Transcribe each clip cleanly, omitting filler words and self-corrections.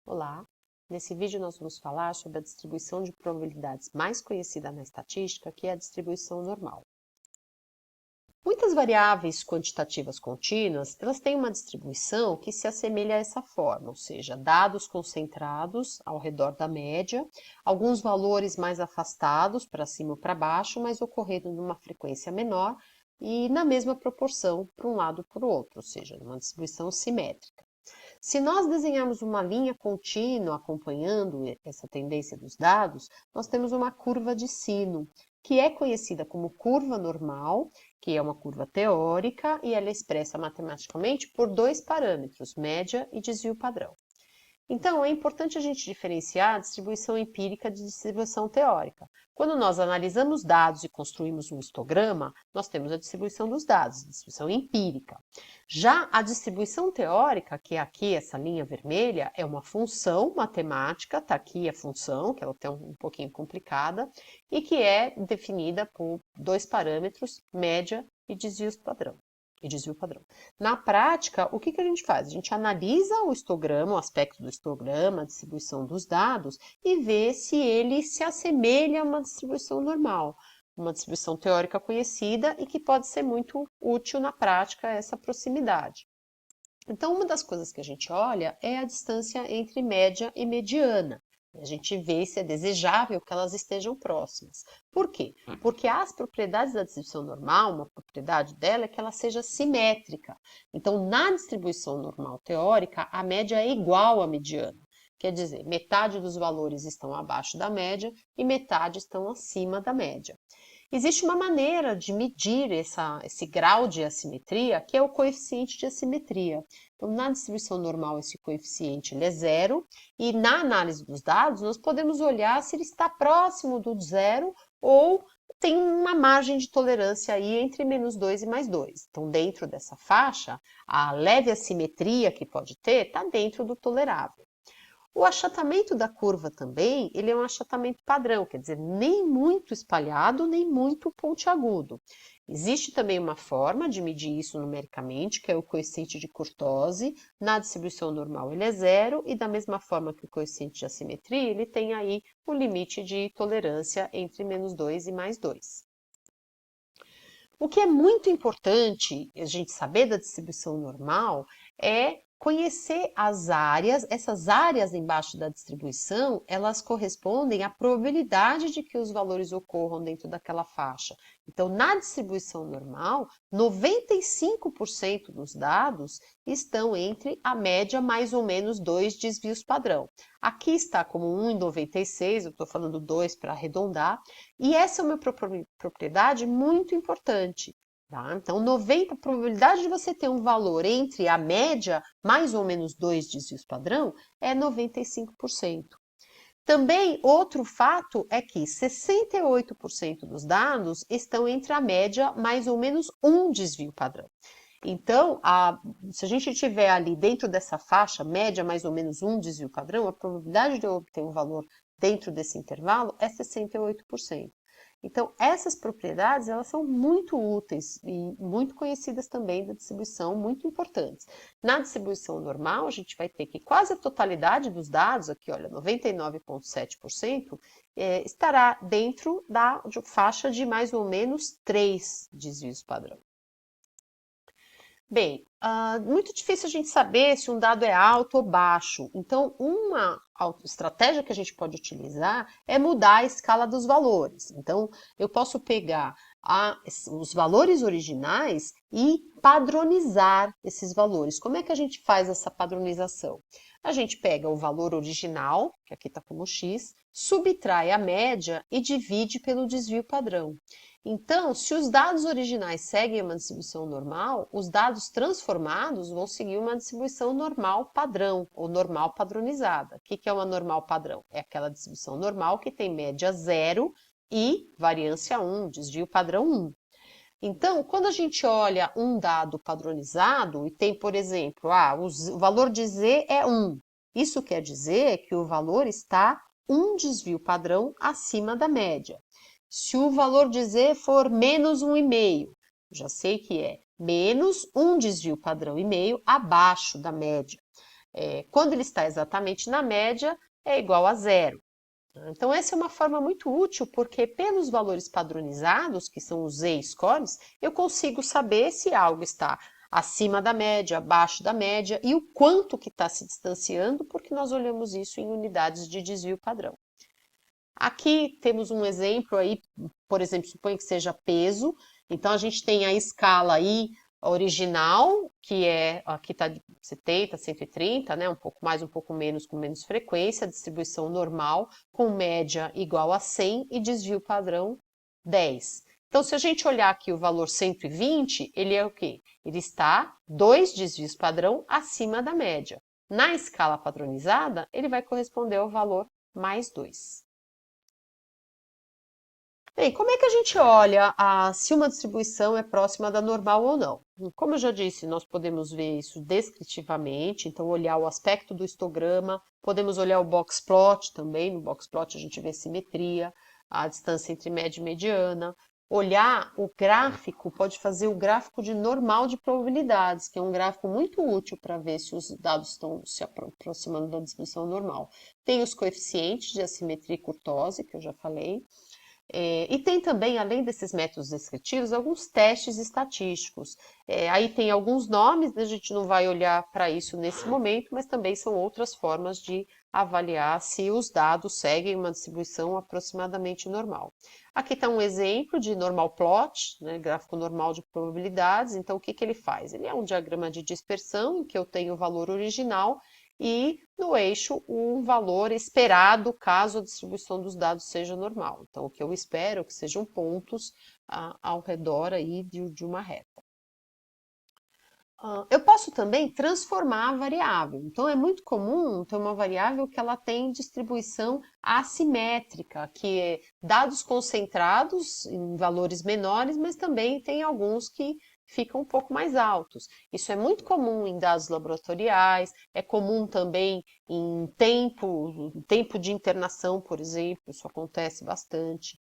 Olá! Nesse vídeo nós vamos falar sobre a distribuição de probabilidades mais conhecida na estatística, que é a distribuição normal. Muitas variáveis quantitativas contínuas, elas têm uma distribuição que se assemelha a essa forma, ou seja, dados concentrados ao redor da média, alguns valores mais afastados para cima ou para baixo, mas ocorrendo numa frequência menor e na mesma proporção para um lado ou para o outro, ou seja, numa distribuição simétrica. Se nós desenharmos uma linha contínua acompanhando essa tendência dos dados, nós temos uma curva de sino, que é conhecida como curva normal, que é uma curva teórica e ela é expressa matematicamente por dois parâmetros, média e desvio padrão. Então, é importante a gente diferenciar a distribuição empírica de distribuição teórica. Quando nós analisamos dados e construímos um histograma, nós temos a distribuição dos dados, a distribuição empírica. Já a distribuição teórica, que é aqui essa linha vermelha, é uma função matemática, está aqui a função, que ela tem um pouquinho complicada, e que é definida por dois parâmetros, média e desvio padrão. Na prática, o que a gente faz? A gente analisa o histograma, o aspecto do histograma, a distribuição dos dados e vê se ele se assemelha a uma distribuição normal, uma distribuição teórica conhecida e que pode ser muito útil na prática essa proximidade. Então, uma das coisas que a gente olha é a distância entre média e mediana. A gente vê se é desejável que elas estejam próximas. Por quê? Porque as propriedades da distribuição normal, uma propriedade dela é que ela seja simétrica. Então, na distribuição normal teórica, a média é igual à mediana. Quer dizer, metade dos valores estão abaixo da média e metade estão acima da média. Existe uma maneira de medir esse grau de assimetria, que é o coeficiente de assimetria. Então, na distribuição normal, esse coeficiente ele é zero, e na análise dos dados, nós podemos olhar se ele está próximo do zero ou tem uma margem de tolerância aí entre -2 e +2. Então, dentro dessa faixa, a leve assimetria que pode ter está dentro do tolerável. O achatamento da curva também, ele é um achatamento padrão, quer dizer, nem muito espalhado, nem muito pontiagudo. Existe também uma forma de medir isso numericamente, que é o coeficiente de kurtose. Na distribuição normal ele é zero, e da mesma forma que o coeficiente de assimetria, ele tem aí o limite de tolerância entre -2 e +2. O que é muito importante a gente saber da distribuição normal é conhecer as áreas, essas áreas embaixo da distribuição, elas correspondem à probabilidade de que os valores ocorram dentro daquela faixa. Então, na distribuição normal, 95% dos dados estão entre a média mais ou menos 2 desvios padrão. Aqui está como 1,96, eu estou falando 2 para arredondar, e essa é uma propriedade muito importante. Tá? Então, a probabilidade de você ter um valor entre a média, mais ou menos 2 desvios padrão, é 95%. Também, outro fato é que 68% dos dados estão entre a média, mais ou menos 1 desvio padrão. Então, se a gente tiver ali dentro dessa faixa, média mais ou menos 1 desvio padrão, a probabilidade de eu obter um valor dentro desse intervalo é 68%. Então, essas propriedades, elas são muito úteis e muito conhecidas também da distribuição, muito importantes. Na distribuição normal, a gente vai ter que quase a totalidade dos dados, aqui olha, 99,7%, estará dentro da faixa de mais ou menos 3 desvios padrão. Bem, muito difícil a gente saber se um dado é alto ou baixo. Então, uma estratégia que a gente pode utilizar é mudar a escala dos valores. Então, eu posso pegar os valores originais e padronizar esses valores. Como é que a gente faz essa padronização? A gente pega o valor original, que aqui está como x, subtrai a média e divide pelo desvio padrão. Então, se os dados originais seguem uma distribuição normal, os dados transformados vão seguir uma distribuição normal padrão, ou normal padronizada. O que é uma normal padrão? É aquela distribuição normal que tem média 0 e variância 1, desvio padrão 1. Então, quando a gente olha um dado padronizado e tem, por exemplo, o valor de z é 1, isso quer dizer que o valor está um desvio padrão acima da média. Se o valor de z for menos 1,5, já sei que é menos um desvio padrão e meio abaixo da média. Quando ele está exatamente na média, é igual a zero. Então, essa é uma forma muito útil, porque pelos valores padronizados, que são os z-scores, eu consigo saber se algo está acima da média, abaixo da média, e o quanto que está se distanciando, porque nós olhamos isso em unidades de desvio padrão. Aqui temos um exemplo aí, por exemplo, suponha que seja peso, então a gente tem a escala aí original, que aqui está de 70, 130, né? Um pouco mais, um pouco menos, com menos frequência, distribuição normal, com média igual a 100 e desvio padrão 10. Então, se a gente olhar aqui o valor 120, ele é o quê? Ele está 2 desvios padrão acima da média. Na escala padronizada, ele vai corresponder ao valor mais 2. Bem, como é que a gente olha se uma distribuição é próxima da normal ou não? Como eu já disse, nós podemos ver isso descritivamente, então olhar o aspecto do histograma, podemos olhar o box plot também, no box plot a gente vê simetria, a distância entre média e mediana. Olhar o gráfico, pode fazer o gráfico de normal de probabilidades, que é um gráfico muito útil para ver se os dados estão se aproximando da distribuição normal. Tem os coeficientes de assimetria e curtose, que eu já falei. E tem também, além desses métodos descritivos, alguns testes estatísticos. Aí tem alguns nomes, né, a gente não vai olhar para isso nesse momento, mas também são outras formas de avaliar se os dados seguem uma distribuição aproximadamente normal. Aqui está um exemplo de normal plot, né, gráfico normal de probabilidades. Então, o que ele faz? Ele é um diagrama de dispersão em que eu tenho o valor original e no eixo um valor esperado caso a distribuição dos dados seja normal. Então, o que eu espero é que sejam pontos ao redor aí de uma reta. Eu posso também transformar a variável. Então, é muito comum ter uma variável que ela tem distribuição assimétrica, que é dados concentrados em valores menores, mas também tem alguns que ficam um pouco mais altos. Isso é muito comum em dados laboratoriais, é comum também em tempo de internação, por exemplo, isso acontece bastante.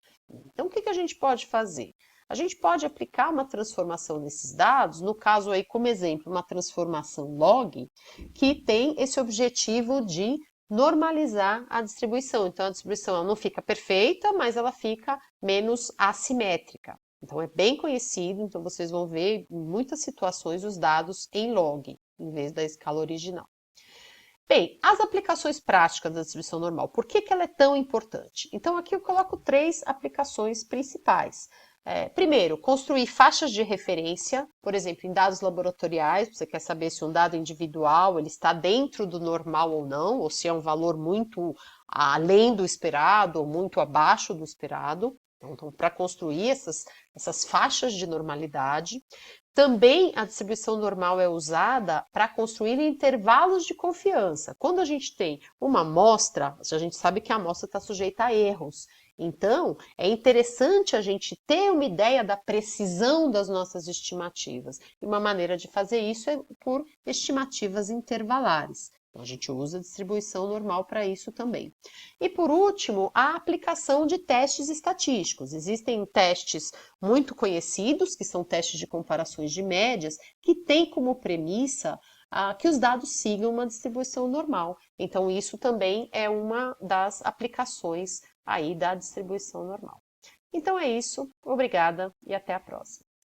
Então, o que a gente pode fazer? A gente pode aplicar uma transformação nesses dados, no caso aí, como exemplo, uma transformação log, que tem esse objetivo de normalizar a distribuição. Então, a distribuição não fica perfeita, mas ela fica menos assimétrica. Então, é bem conhecido, então vocês vão ver em muitas situações os dados em log, em vez da escala original. Bem, as aplicações práticas da distribuição normal, por que ela é tão importante? Então, aqui eu coloco 3 aplicações principais. Primeiro, construir faixas de referência, por exemplo, em dados laboratoriais, você quer saber se um dado individual ele está dentro do normal ou não, ou se é um valor muito além do esperado ou muito abaixo do esperado. Então, para construir essas faixas de normalidade. Também a distribuição normal é usada para construir intervalos de confiança. Quando a gente tem uma amostra, a gente sabe que a amostra está sujeita a erros. Então, é interessante a gente ter uma ideia da precisão das nossas estimativas. E uma maneira de fazer isso é por estimativas intervalares. Então, a gente usa a distribuição normal para isso também. E por último, a aplicação de testes estatísticos. Existem testes muito conhecidos, que são testes de comparações de médias, que têm como premissa que os dados sigam uma distribuição normal. Então, isso também é uma das aplicações aí da distribuição normal. Então é isso, obrigada e até a próxima.